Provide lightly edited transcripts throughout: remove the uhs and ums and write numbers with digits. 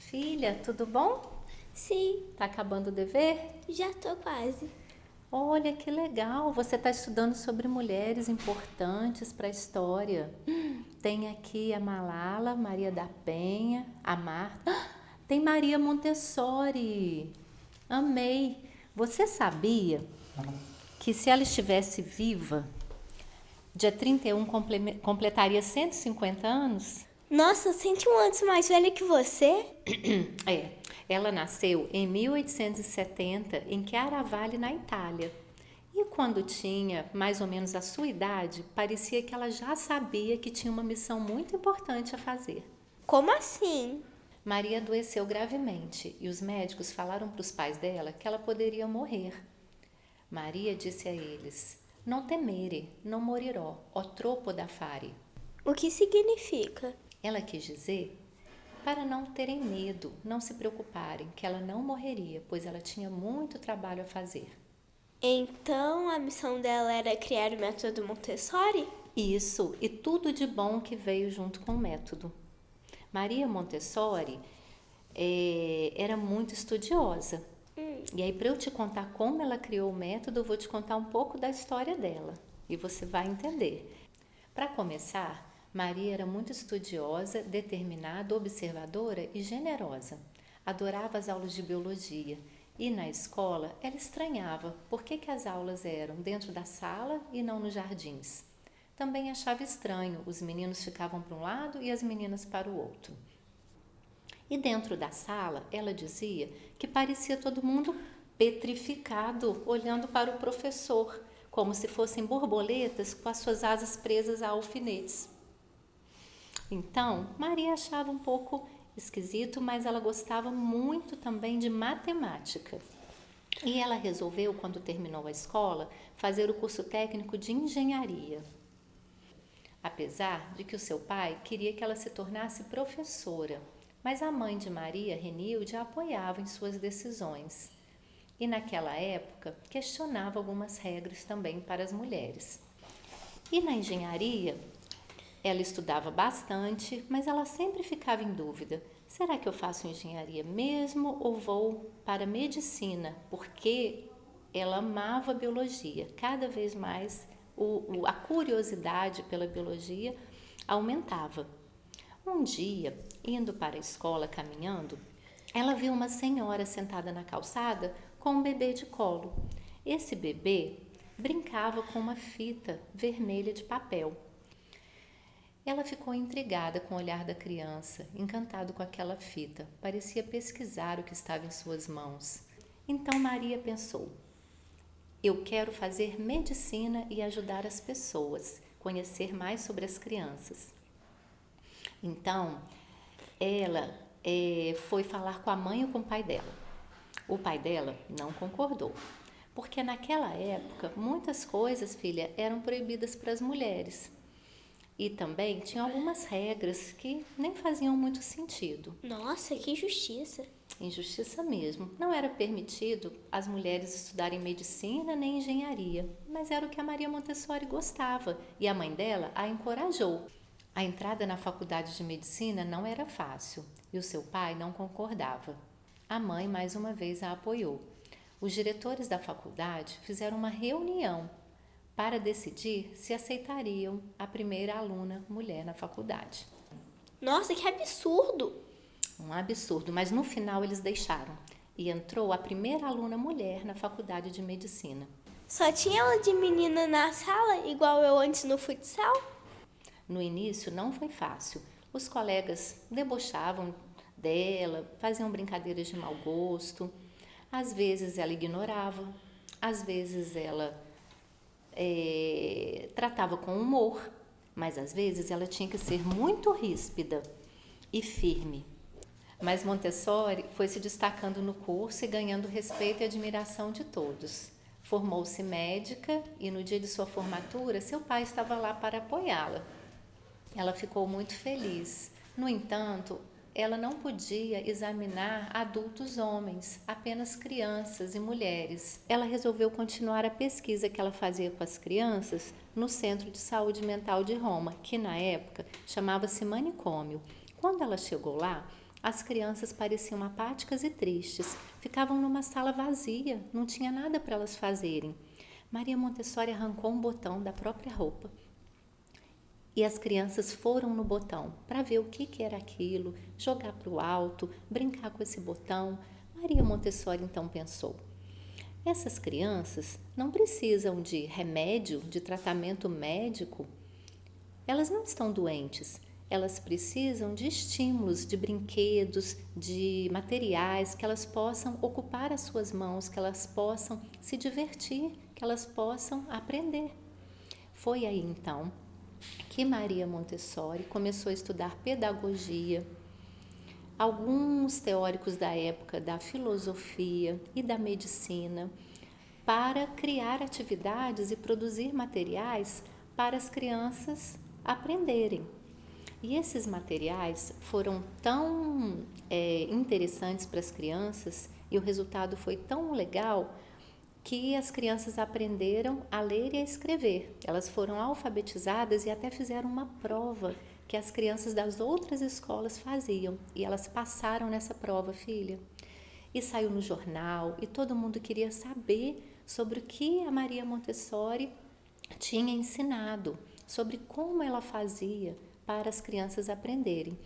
Filha, tudo bom? Sim, Tá acabando o dever? já tô quase. Olha que legal, você está estudando sobre mulheres importantes para a história. Tem aqui a Malala, Maria da Penha, a Marta. Tem Maria Montessori. Amei. Você sabia que se ela estivesse viva, dia 31 completaria 150 anos? Nossa, 101 anos mais velha que você? É, ela nasceu em 1870 em Chiaravalle, na Itália. E quando tinha mais ou menos a sua idade, parecia que ela já sabia que tinha uma missão muito importante a fazer. Como assim? Maria adoeceu gravemente e os médicos falaram para os pais dela que ela poderia morrer. Maria disse a eles: "Non temere, non morirò, ho troppo da fare." O que significa? Ela quis dizer para não terem medo, não se preocuparem, que ela não morreria, pois ela tinha muito trabalho a fazer. Então a missão dela era criar o método Montessori? Isso, e tudo de bom que veio junto com o método. Maria Montessori era muito estudiosa. E aí, para eu te contar como ela criou o método, eu vou te contar um pouco da história dela e você vai entender. Para começar, Maria era muito estudiosa, determinada, observadora e generosa. Adorava as aulas de biologia e na escola ela estranhava por que as aulas eram dentro da sala e não nos jardins. Também achava estranho, os meninos ficavam para um lado e as meninas para o outro. E dentro da sala, ela dizia que parecia todo mundo petrificado, olhando para o professor, como se fossem borboletas com as suas asas presas a alfinetes. Então, Maria achava um pouco esquisito, mas ela gostava muito também de matemática. E ela resolveu, quando terminou a escola, fazer o curso técnico de engenharia. Apesar de que o seu pai queria que ela se tornasse professora, mas a mãe de Maria, Renilde, a apoiava em suas decisões. E naquela época questionava algumas regras também para as mulheres. E na engenharia, ela estudava bastante, mas ela sempre ficava em dúvida: será que eu faço engenharia mesmo ou vou para medicina? Porque ela amava biologia. Cada vez mais a curiosidade pela biologia aumentava. Um dia, indo para a escola caminhando, ela viu uma senhora sentada na calçada com um bebê de colo. Esse bebê brincava com uma fita vermelha de papel. Ela ficou intrigada com o olhar da criança, encantado com aquela fita. Parecia pesquisar o que estava em suas mãos. Então Maria pensou: eu quero fazer medicina e ajudar as pessoas, conhecer mais sobre as crianças. Então, ela foi falar com a mãe ou com o pai dela. O pai dela não concordou, porque naquela época muitas coisas, filha, eram proibidas para as mulheres. E também tinha algumas regras que nem faziam muito sentido. Nossa, que injustiça. Injustiça mesmo. Não era permitido as mulheres estudarem medicina nem engenharia, mas era o que a Maria Montessori gostava e a mãe dela a encorajou. A entrada na faculdade de medicina não era fácil e o seu pai não concordava. A mãe mais uma vez a apoiou. Os diretores da faculdade fizeram uma reunião para decidir se aceitariam a primeira aluna mulher na faculdade. Nossa, que absurdo! Um absurdo, mas no final eles deixaram e entrou a primeira aluna mulher na faculdade de medicina. Só tinha aula de menina na sala, igual eu antes no futsal? No início não foi fácil. Os colegas debochavam dela, faziam brincadeiras de mau gosto. Às vezes ela ignorava, às vezes ela tratava com humor, mas às vezes ela tinha que ser muito ríspida e firme. Mas Montessori foi se destacando no curso e ganhando respeito e admiração de todos. Formou-se médica e no dia de sua formatura, seu pai estava lá para apoiá-la. Ela ficou muito feliz. No entanto, ela não podia examinar adultos homens, apenas crianças e mulheres. Ela resolveu continuar a pesquisa que ela fazia com as crianças no Centro de Saúde Mental de Roma, que na época chamava-se manicômio. Quando ela chegou lá, As crianças pareciam apáticas e tristes, ficavam numa sala vazia, não tinha nada para elas fazerem. Maria Montessori arrancou um botão da própria roupa e as crianças foram no botão para ver o que era aquilo, jogar para o alto, brincar com esse botão. Maria Montessori então pensou: essas crianças não precisam de remédio, de tratamento médico. Elas não estão doentes. Elas precisam de estímulos, de brinquedos, de materiais que elas possam ocupar as suas mãos, que elas possam se divertir, que elas possam aprender. Foi aí então que Maria Montessori começou a estudar pedagogia. Alguns teóricos da época da filosofia e da medicina, para criar atividades e produzir materiais para as crianças aprenderem. E esses materiais foram tão interessantes para as crianças e o resultado foi tão legal que as crianças aprenderam a ler e a escrever. Elas foram alfabetizadas e até fizeram uma prova que as crianças das outras escolas faziam. E elas passaram nessa prova, filha. E saiu no jornal e todo mundo queria saber sobre o que a Maria Montessori tinha ensinado, sobre como ela fazia para as crianças aprenderem.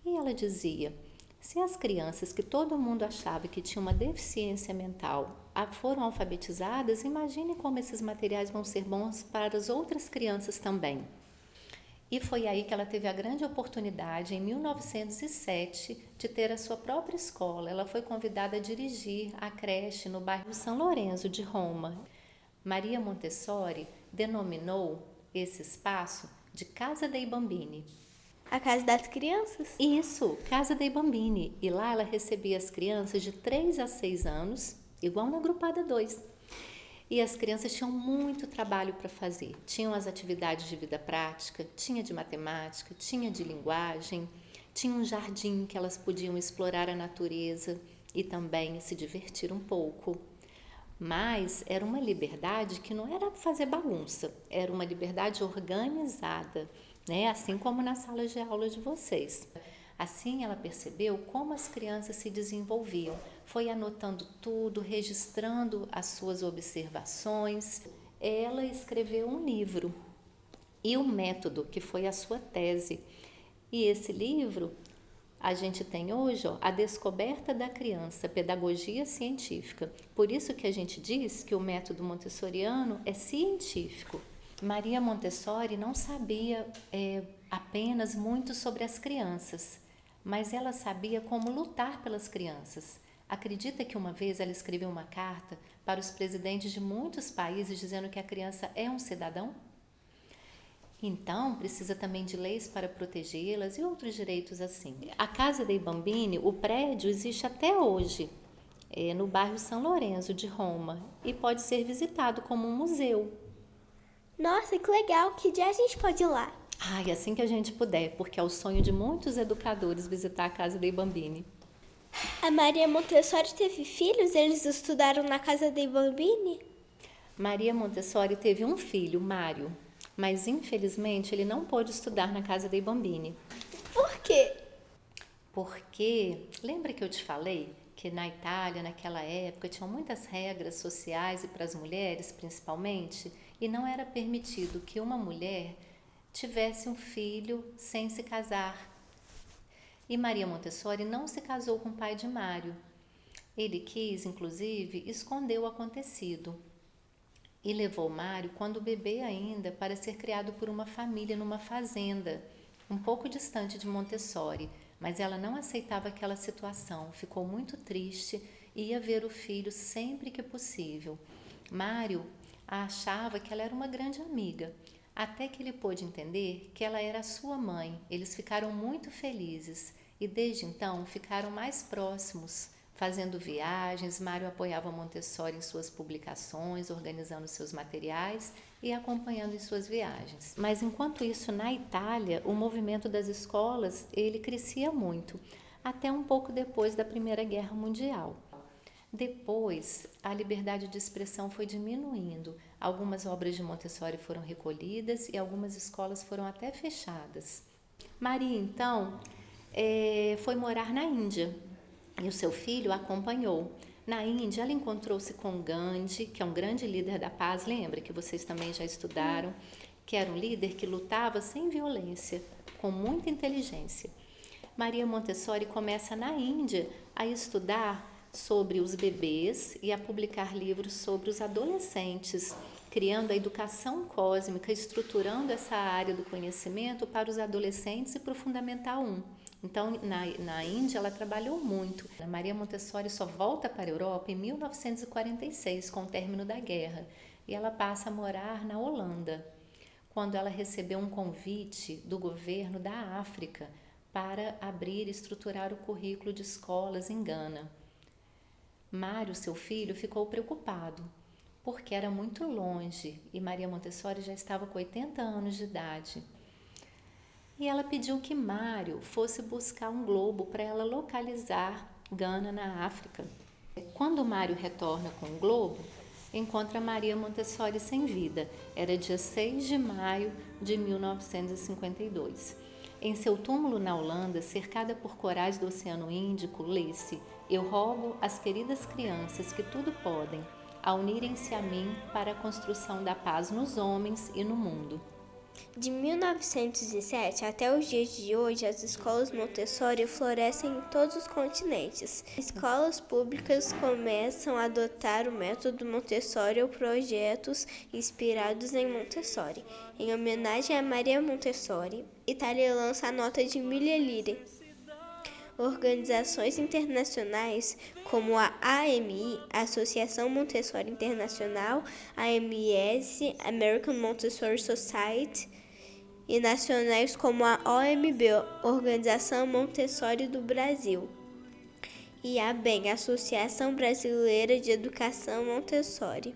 E ela dizia: se as crianças que todo mundo achava que tinham uma deficiência mental foram alfabetizadas, imagine como esses materiais vão ser bons para as outras crianças também. E foi aí que ela teve a grande oportunidade, em 1907, de ter a sua própria escola. Ela foi convidada a dirigir a creche no bairro São Lourenço de Roma. Maria Montessori denominou esse espaço de Casa dei Bambini. A casa das crianças? Isso, Casa dei Bambini. E lá ela recebia as crianças de 3 a 6 anos, igual na Agrupada 2. E as crianças tinham muito trabalho para fazer. Tinham as atividades de vida prática, tinha de matemática, tinha de linguagem, tinha um jardim que elas podiam explorar a natureza e também se divertir um pouco. Mas era uma liberdade que não era fazer bagunça, era uma liberdade organizada, né? Assim como nas salas de aula de vocês. Assim ela percebeu como as crianças se desenvolviam, foi anotando tudo, registrando as suas observações. Ela escreveu um livro e um método que foi a sua tese. E esse livro a gente tem hoje, A Descoberta da Criança, Pedagogia Científica. Por isso que a gente diz que o método montessoriano é científico. Maria Montessori não sabia apenas muito sobre as crianças, mas ela sabia como lutar pelas crianças. Acredita que uma vez ela escreveu uma carta para os presidentes de muitos países dizendo que a criança é um cidadão? Então, precisa também de leis para protegê-las e outros direitos assim. A Casa dei Bambini, o prédio existe até hoje, no bairro São Lourenço de Roma, e pode ser visitado como um museu. Nossa, que legal! Que dia a gente pode ir lá? E assim que a gente puder, porque é o sonho de muitos educadores visitar a Casa dei Bambini. A Maria Montessori teve filhos? Eles estudaram na Casa dei Bambini? Maria Montessori teve um filho, Mário, mas infelizmente ele não pôde estudar na Casa dei Bambini. Por quê? Porque, lembra que eu te falei que na Itália, naquela época, tinham muitas regras sociais e para as mulheres, principalmente, e não era permitido que uma mulher tivesse um filho sem se casar. E Maria Montessori não se casou com o pai de Mário. Ele quis, inclusive, esconder o acontecido e levou Mário, quando bebê ainda, para ser criado por uma família numa fazenda, um pouco distante de Montessori, mas ela não aceitava aquela situação, ficou muito triste e ia ver o filho sempre que possível. Mário achava que ela era uma grande amiga, até que ele pôde entender que ela era a sua mãe. Eles ficaram muito felizes e desde então ficaram mais próximos, fazendo viagens. Mário apoiava Montessori em suas publicações, organizando seus materiais e acompanhando em suas viagens. Mas enquanto isso, na Itália, o movimento das escolas, ele crescia muito, até um pouco depois da Primeira Guerra Mundial. Depois, a liberdade de expressão foi diminuindo. Algumas obras de Montessori foram recolhidas e algumas escolas foram até fechadas. Maria, então, foi morar na Índia e o seu filho a acompanhou. Na Índia, ela encontrou-se com Gandhi, que é um grande líder da paz, lembra que vocês também já estudaram, que era um líder que lutava sem violência, com muita inteligência. Maria Montessori começa na Índia a estudar sobre os bebês e a publicar livros sobre os adolescentes, criando a educação cósmica, estruturando essa área do conhecimento para os adolescentes e para o Fundamental 1. Então, na Índia, ela trabalhou muito. A Maria Montessori só volta para a Europa em 1946, com o término da guerra, e ela passa a morar na Holanda, quando ela recebeu um convite do governo da África para abrir e estruturar o currículo de escolas em Gana. Mário, seu filho, ficou preocupado, porque era muito longe e Maria Montessori já estava com 80 anos de idade. E ela pediu que Mário fosse buscar um globo para ela localizar Gana na África. Quando Mário retorna com o globo, encontra Maria Montessori sem vida. Era dia 6 de maio de 1952. Em seu túmulo na Holanda, cercada por corais do Oceano Índico, lê-se: "Eu rogo às queridas crianças que tudo podem, a unirem-se a mim para a construção da paz nos homens e no mundo." De 1907 até os dias de hoje, as escolas Montessori florescem em todos os continentes. Escolas públicas começam a adotar o método Montessori ou projetos inspirados em Montessori. Em homenagem a Maria Montessori, Itália lança a nota de 1000 lire. Organizações internacionais como a AMI, Associação Montessori Internacional, AMS, American Montessori Society, e nacionais como a OMB, Organização Montessori do Brasil, e a ABEM, Associação Brasileira de Educação Montessori,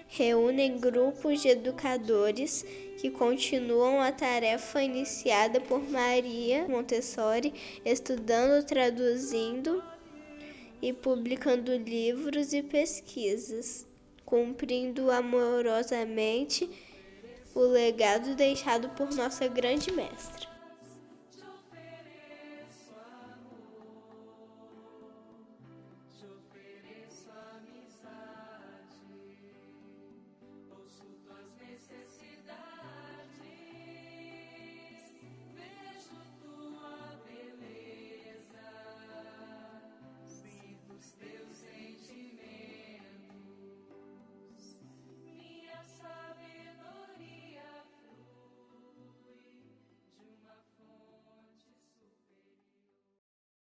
reúnem grupos de educadores que continuam a tarefa iniciada por Maria Montessori, estudando, traduzindo e publicando livros e pesquisas, cumprindo amorosamente o legado deixado por nossa grande mestra.